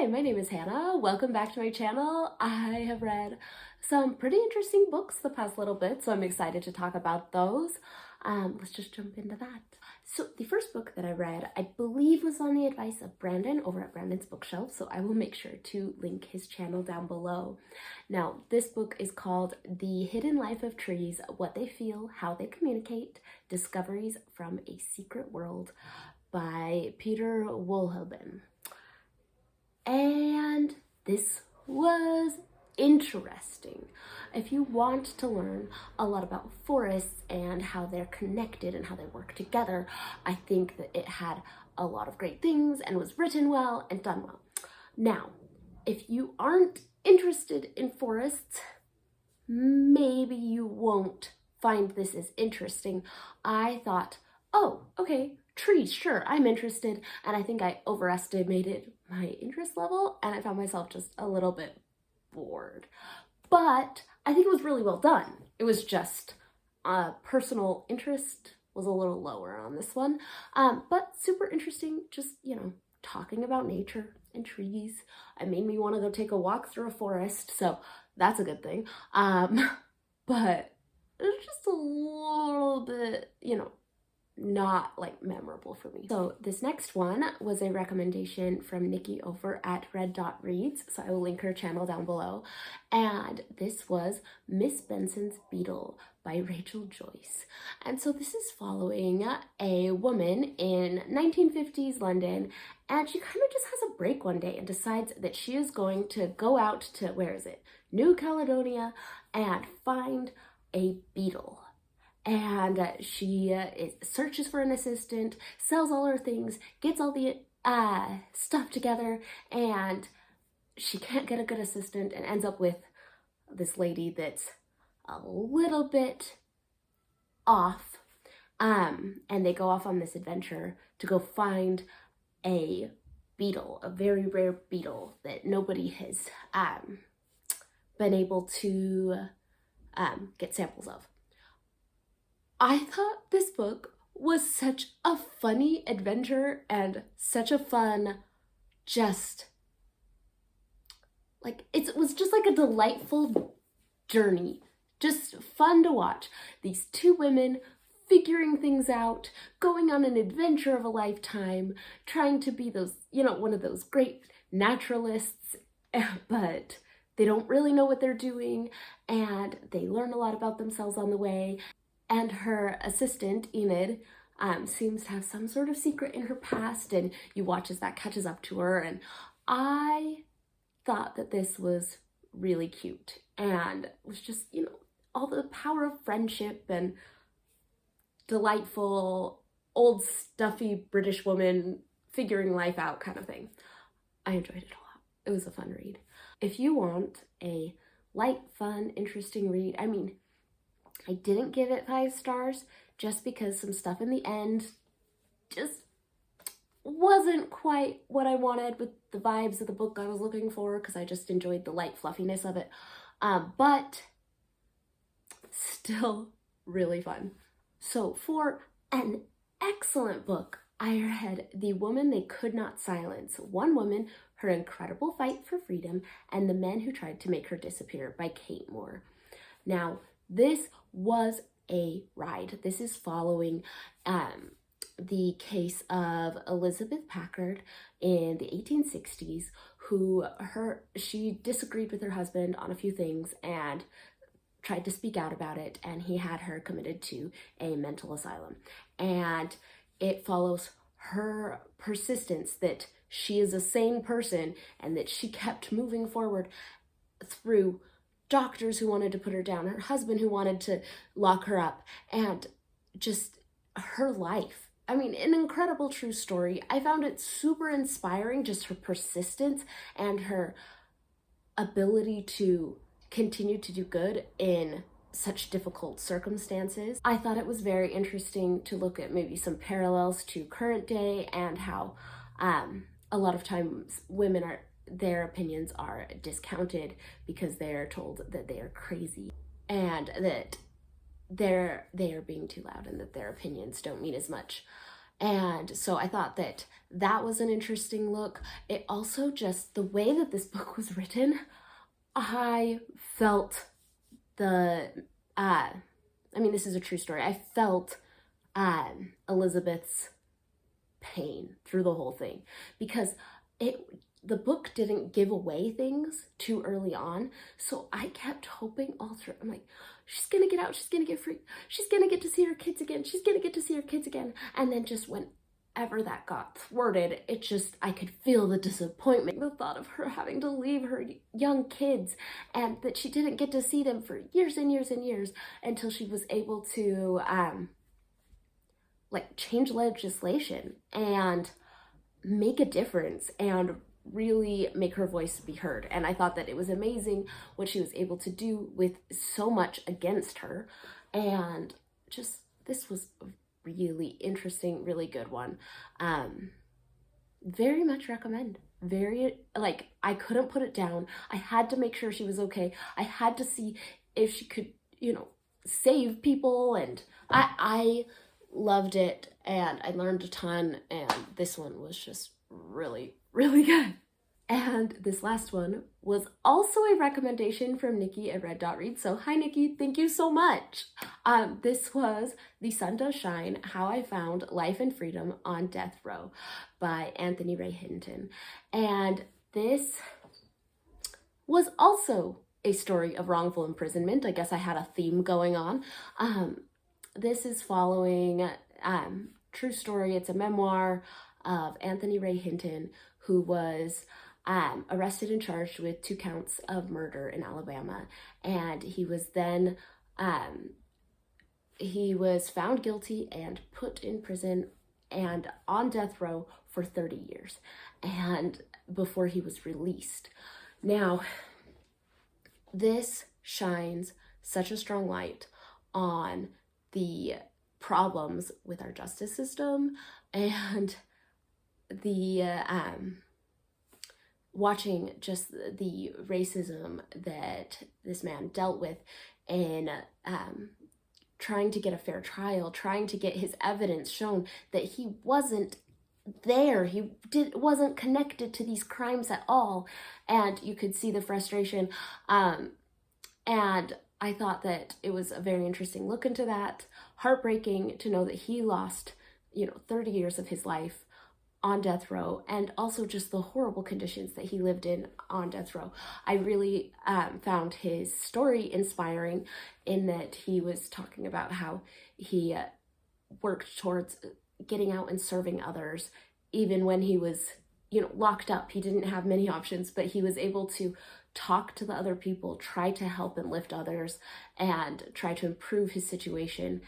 Hi, my name is Hannah. Welcome back to my channel. I have read some pretty interesting books the past little bit, so I'm excited to talk about those. Let's just jump into that. So the first book that I read, I believe, was on the advice of Brandon over at Brandon's Bookshelf, so I will make sure to link his channel down below. Now, this book is called The Hidden Life of Trees, What They Feel, How They Communicate, Discoveries from a Secret World by Peter Wohlleben. And this was interesting. If you want to learn a lot about forests and how they're connected and how they work together, I think that it had a lot of great things and was written well and done well. Now, if you aren't interested in forests, maybe you won't find this as interesting. I thought, oh, okay, trees, sure, I'm interested. And I think I overestimated my interest level and I found myself just a little bit bored. But I think it was really well done. It was just personal interest was a little lower on this one. But super interesting, just, talking about nature and trees. It made me want to go take a walk through a forest, so that's a good thing. But it was just a little bit, not like memorable for me. So this next one was a recommendation from Nikki over at Red Dot Reads, so I will link her channel down below. And this was Miss Benson's Beetle by Rachel Joyce. And so this is following a woman in 1950s London, and she kind of just has a break one day and decides that she is going to go out to, New Caledonia, and find a beetle. And she searches for an assistant, sells all her things, gets all the stuff together, and she can't get a good assistant and ends up with this lady that's a little bit off. And they go off on this adventure to go find a beetle, a very rare beetle that nobody has been able to get samples of. I thought this book was such a funny adventure and such a fun, it was just like a delightful journey, just fun to watch. These two women figuring things out, going on an adventure of a lifetime, trying to be those, one of those great naturalists, but they don't really know what they're doing, and they learn a lot about themselves on the way. And her assistant, Enid, seems to have some sort of secret in her past, and you watch as that catches up to her. And I thought that this was really cute and was just, all the power of friendship and delightful, old, stuffy British woman figuring life out kind of thing. I enjoyed it a lot. It was a fun read. If you want a light, fun, interesting read, I didn't give it 5 stars just because some stuff in the end just wasn't quite what I wanted with the vibes of the book I was looking for, because I just enjoyed the light fluffiness of it. But still really fun. So for an excellent book, I read The Woman They Could Not Silence, One Woman, Her Incredible Fight for Freedom, and the Men Who Tried to Make Her Disappear by Kate Moore. Now, this was a ride. This is following the case of Elizabeth Packard in the 1860s, she disagreed with her husband on a few things and tried to speak out about it, and he had her committed to a mental asylum. And it follows her persistence that she is a sane person and that she kept moving forward through doctors who wanted to put her down, her husband who wanted to lock her up, and just her life. An incredible true story. I found it super inspiring, just her persistence and her ability to continue to do good in such difficult circumstances. I thought it was very interesting to look at maybe some parallels to current day and how a lot of times their opinions are discounted because they are told that they are crazy and that they are being too loud and that their opinions don't mean as much. And so I thought that that was an interesting look. It also just, the way that this book was written, I felt the, I mean, this is a true story. I felt Elizabeth's pain through the whole thing, because the book didn't give away things too early on. So I kept hoping all through. I'm like, she's gonna get out, she's gonna get free, she's gonna get to see her kids again, she's gonna get to see her kids again. And then just whenever that got thwarted, it just, I could feel the disappointment, the thought of her having to leave her young kids, and that she didn't get to see them for years and years and years until she was able to like change legislation and make a difference and really make her voice be heard. And I thought that it was amazing what she was able to do with so much against her. And just, this was a really interesting, really good one. Very much recommend. Very, like, I couldn't put it down. I had to make sure she was okay. I had to see if she could, you know, save people, and I loved it, and I learned a ton, and this one was just really, really good. And this last one was also a recommendation from Nikki at Red Dot Read. So hi Nikki, thank you so much. This was The Sun Does Shine, How I Found Life and Freedom on Death Row by Anthony Ray Hinton. And this was also a story of wrongful imprisonment. I guess I had a theme going on. This is following true story. It's a memoir of Anthony Ray Hinton, who was arrested and charged with 2 counts of murder in Alabama. And he was then, he was found guilty and put in prison and on death row for 30 years. And before he was released. Now, this shines such a strong light on the problems with our justice system and the watching just the racism that this man dealt with in trying to get a fair trial, trying to get his evidence shown that he wasn't there, wasn't connected to these crimes at all. And you could see the frustration. And I thought that it was a very interesting look into that. Heartbreaking to know that he lost, 30 years of his life on death row, and also just the horrible conditions that he lived in on death row. I really found his story inspiring in that he was talking about how he worked towards getting out and serving others, even when he was, locked up. He didn't have many options, but he was able to talk to the other people, try to help and lift others, and try to improve his situation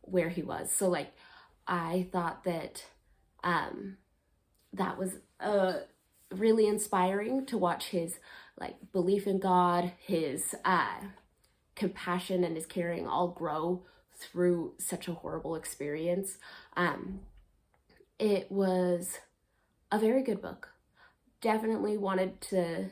where he was. So I thought that that was really inspiring to watch his belief in God, his compassion and his caring all grow through such a horrible experience. It was a very good book. Definitely wanted to,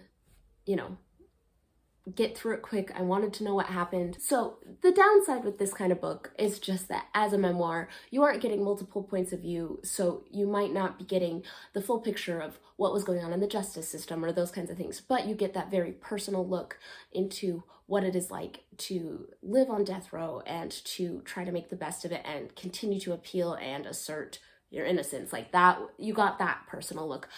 get through it quick. I wanted to know what happened. So the downside with this kind of book is just that as a memoir, you aren't getting multiple points of view, so you might not be getting the full picture of what was going on in the justice system or those kinds of things, but you get that very personal look into what it is like to live on death row and to try to make the best of it and continue to appeal and assert your innocence. Like that, you got that personal look.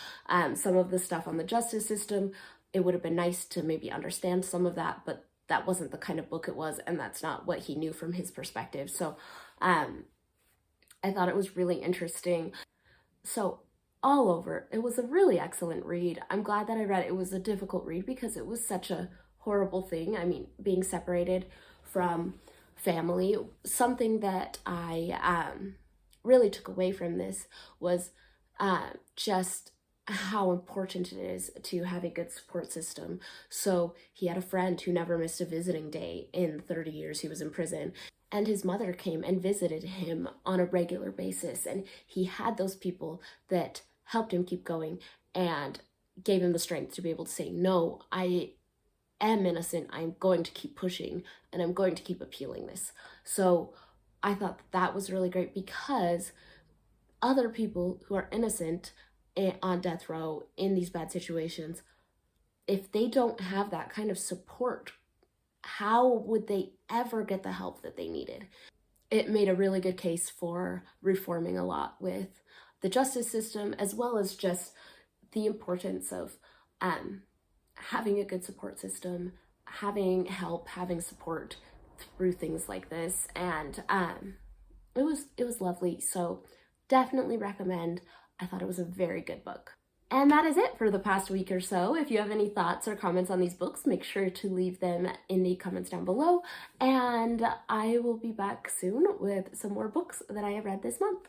Some of the stuff on the justice system, it would have been nice to maybe understand some of that, but that wasn't the kind of book it was, and that's not what he knew from his perspective. So I thought it was really interesting. So all over, it was a really excellent read. I'm glad that I read it. It was a difficult read because it was such a horrible thing. I mean, being separated from family. Something that I really took away from this was just how important it is to have a good support system. So he had a friend who never missed a visiting day in 30 years he was in prison, and his mother came and visited him on a regular basis, and he had those people that helped him keep going and gave him the strength to be able to say, no, I am innocent, I'm going to keep pushing, and I'm going to keep appealing this. So I thought that was really great because other people who are innocent on death row in these bad situations, if they don't have that kind of support, how would they ever get the help that they needed? It made a really good case for reforming a lot with the justice system, as well as just the importance of having a good support system, having help, having support through things like this. And it was lovely. So definitely recommend. I thought it was a very good book. And that is it for the past week or so. If you have any thoughts or comments on these books, make sure to leave them in the comments down below. And I will be back soon with some more books that I have read this month.